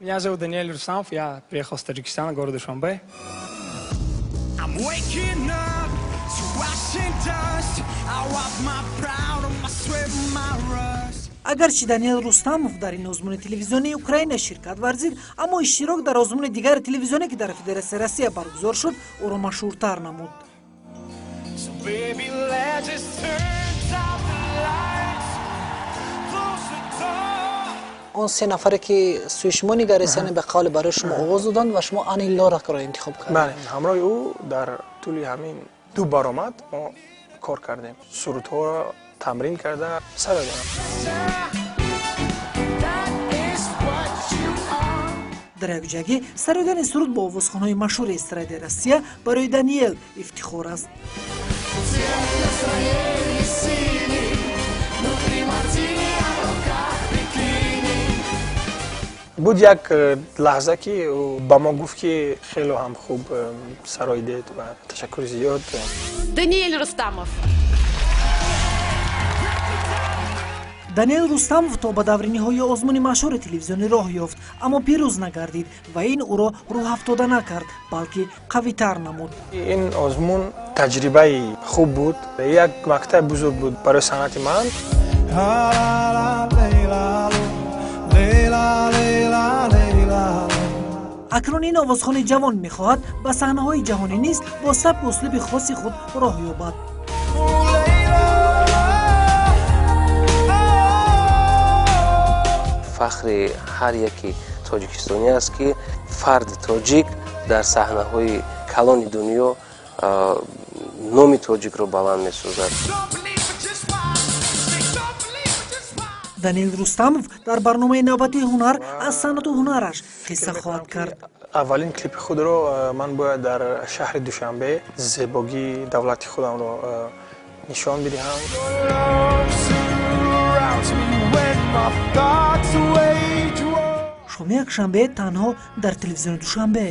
Меня зовут Даниэл Рустамов, я приехал с Таджикистана, города Душанбе. Агарчи Даниел Рустамов дар ин озмуни телевизиони Украина ширкат варзид, аммо иштирок дар озмуни дигари телевизионе ки дар Федератсияи Россия баргузор шуд, ӯро машҳуртар намуд. اون سه نفره که سوی شما نگریستن به قول برای شما آغاز دادن و شما آن لا را انتخاب کردید. بله، همراه او در طول همین 2 برآمد ما کار کردیم. سرودها را تمرین کرده سر دادم. дар як ҷаги сароидани суруд бо овозхонҳои машҳури эстрадаи Россия барои Даниел ифтихор аст. буд як лаҳза ки ба мо гуфт ки хело ҳам хуб сароидед ва ташаккури зиёд. Daniel Rustamov. Даниел Рустамов то ба даври ниҳоии озмуни машҳури телевизионӣ роҳ ёфт, аммо пирӯз нагардид ва ин ӯро рӯҳафтода накард, балки қавитар намуд. ин озмун таҷрибаи хуб буд, як мактаби бузург буд барои санъати ман. акнун ин овозхони ҷавон мехоҳад ба саҳнаҳои ҷаҳонӣ низ бо сабку услуби хоси худ роҳ ёбад. фахри ҳар яки тоҷикистонӣ аст ки фарди тоҷик дар саҳнаҳои калони дунё номи тоҷикро баланд месозад. Даниел Рустамов дар барномаи навбатии ҳунар аз санъату ҳунараш қисса хоҳад кард. аввалин клипи худро ман бояд дар шаҳри Душанбе зебогии давлати худамро нишон бидиҳам. шоми якшанбе танҳо дар телевизиони Душанбе.